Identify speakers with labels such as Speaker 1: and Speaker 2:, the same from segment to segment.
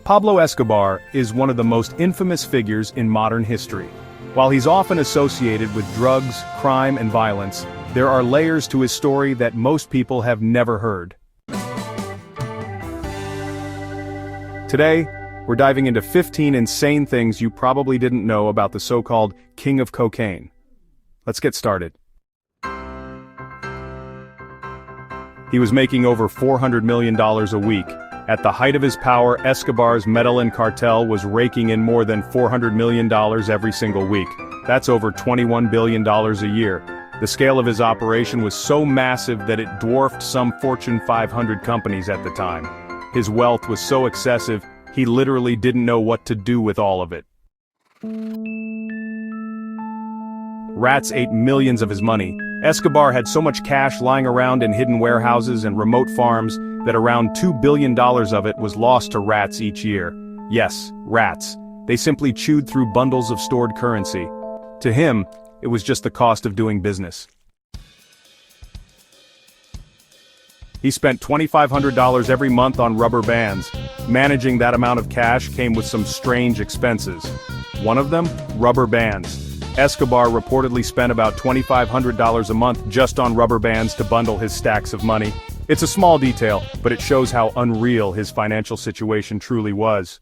Speaker 1: Pablo Escobar is one of the most infamous figures in modern history. While he's often associated with drugs, crime, and violence, there are layers to his story that most people have never heard. Today, we're diving into 15 insane things you probably didn't know about the so-called King of Cocaine. Let's get started. He was making over $400 million a week. At the height of his power, Escobar's Medellin cartel was raking in more than $400 million every single week. That's over $21 billion a year. The scale of his operation was so massive that it dwarfed some Fortune 500 companies at the time. His wealth was so excessive, he literally didn't know what to do with all of it. Rats ate millions of his money. Escobar had so much cash lying around in hidden warehouses and remote farms that around $2 billion of it was lost to rats each year. Yes, rats. They simply chewed through bundles of stored currency. To him, it was just the cost of doing business. He spent $2,500 every month on rubber bands. Managing that amount of cash came with some strange expenses. One of them, rubber bands. Escobar reportedly spent about $2,500 a month just on rubber bands to bundle his stacks of money. It's a small detail, but it shows how unreal his financial situation truly was.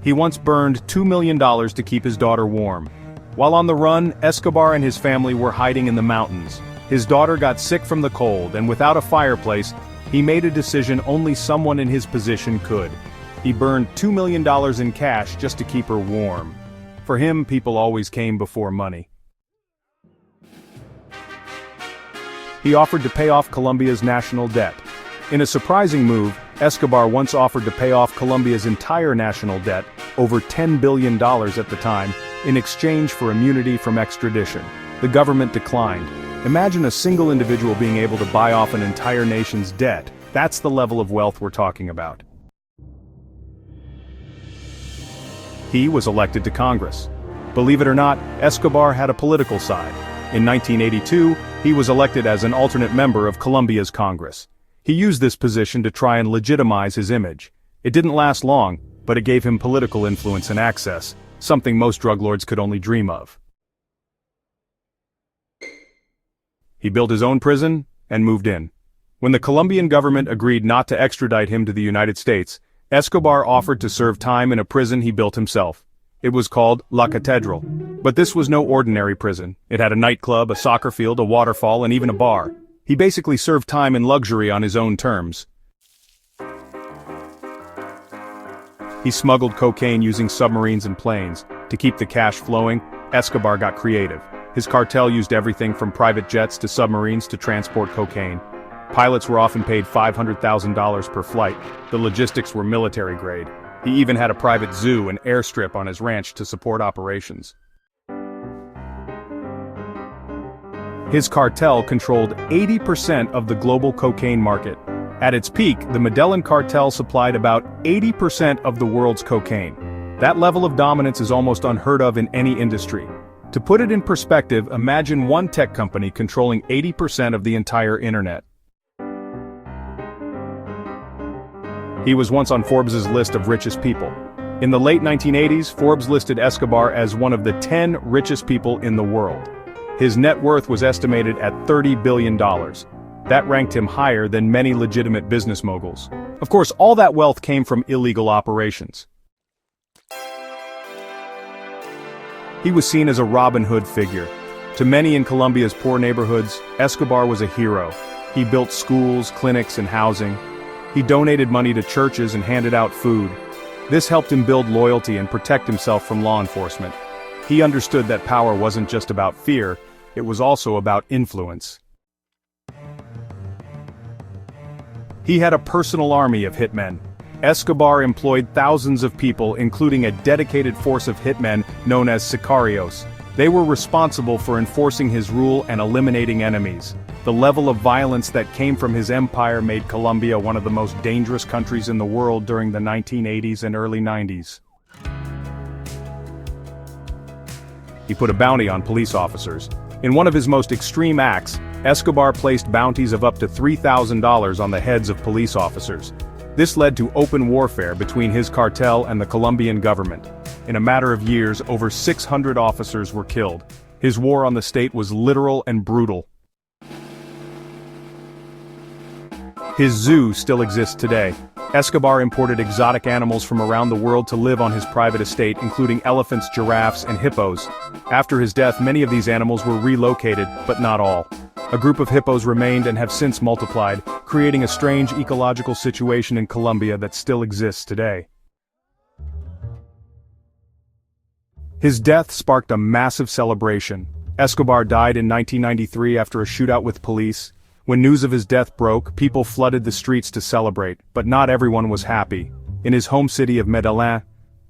Speaker 1: He once burned $2 million to keep his daughter warm. While on the run, Escobar and his family were hiding in the mountains. His daughter got sick from the cold, and without a fireplace, he made a decision only someone in his position could. He burned $2 million in cash just to keep her warm. For him, people always came before money. He offered to pay off Colombia's national debt. In a surprising move, Escobar once offered to pay off Colombia's entire national debt, over $10 billion at the time, in exchange for immunity from extradition. The government declined. Imagine a single individual being able to buy off an entire nation's debt. That's the level of wealth we're talking about. He was elected to Congress. Believe it or not, Escobar had a political side. In 1982, he was elected as an alternate member of Colombia's Congress. He used this position to try and legitimize his image. It didn't last long, but it gave him political influence and access, something most drug lords could only dream of. He built his own prison and moved in. When the Colombian government agreed not to extradite him to the United States, Escobar offered to serve time in a prison he built himself. It was called La Catedral. But this was no ordinary prison. It had a nightclub, a soccer field, a waterfall, and even a bar. He basically served time in luxury on his own terms. He smuggled cocaine using submarines and planes. To keep the cash flowing, Escobar got creative. His cartel used everything from private jets to submarines to transport cocaine. Pilots were often paid $500,000 per flight. The logistics were military grade. He even had a private zoo and airstrip on his ranch to support operations. His cartel controlled 80% of the global cocaine market. At its peak, the Medellin cartel supplied about 80% of the world's cocaine. That level of dominance is almost unheard of in any industry. To put it in perspective, imagine one tech company controlling 80% of the entire internet. He was once on Forbes' list of richest people. In the late 1980s, Forbes listed Escobar as one of the 10 richest people in the world. His net worth was estimated at $30 billion. That ranked him higher than many legitimate business moguls. Of course, all that wealth came from illegal operations. He was seen as a Robin Hood figure. To many in Colombia's poor neighborhoods, Escobar was a hero. He built schools, clinics, and housing. He donated money to churches and handed out food. This helped him build loyalty and protect himself from law enforcement. He understood that power wasn't just about fear, it was also about influence. He had a personal army of hitmen. Escobar employed thousands of people, including a dedicated force of hitmen known as sicarios. They were responsible for enforcing his rule and eliminating enemies. The level of violence that came from his empire made Colombia one of the most dangerous countries in the world during the 1980s and early 90s. He put a bounty on police officers. In one of his most extreme acts, Escobar placed bounties of up to $3,000 on the heads of police officers. This led to open warfare between his cartel and the Colombian government. In a matter of years, over 600 officers were killed. His war on the state was literal and brutal. His zoo still exists today. Escobar imported exotic animals from around the world to live on his private estate, including elephants, giraffes, and hippos. After his death, many of these animals were relocated, but not all. A group of hippos remained and have since multiplied, creating a strange ecological situation in Colombia that still exists today. His death sparked a massive celebration. Escobar died in 1993 after a shootout with police. When news of his death broke, people flooded the streets to celebrate, but not everyone was happy. In his home city of Medellin,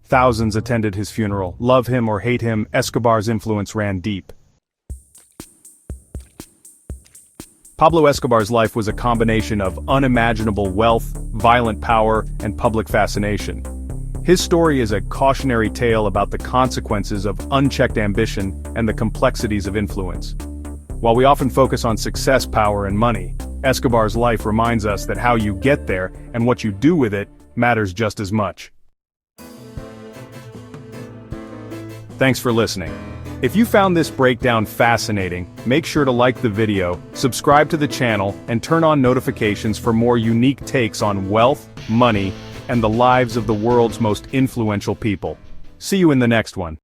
Speaker 1: thousands attended his funeral. Love him or hate him, Escobar's influence ran deep. Pablo Escobar's life was a combination of unimaginable wealth, violent power, and public fascination. His story is a cautionary tale about the consequences of unchecked ambition and the complexities of influence. While we often focus on success, power, and money, Escobar's life reminds us that how you get there and what you do with it matters just as much. Thanks for listening. If you found this breakdown fascinating, make sure to like the video, subscribe to the channel, and turn on notifications for more unique takes on wealth, money, and the lives of the world's most influential people. See you in the next one.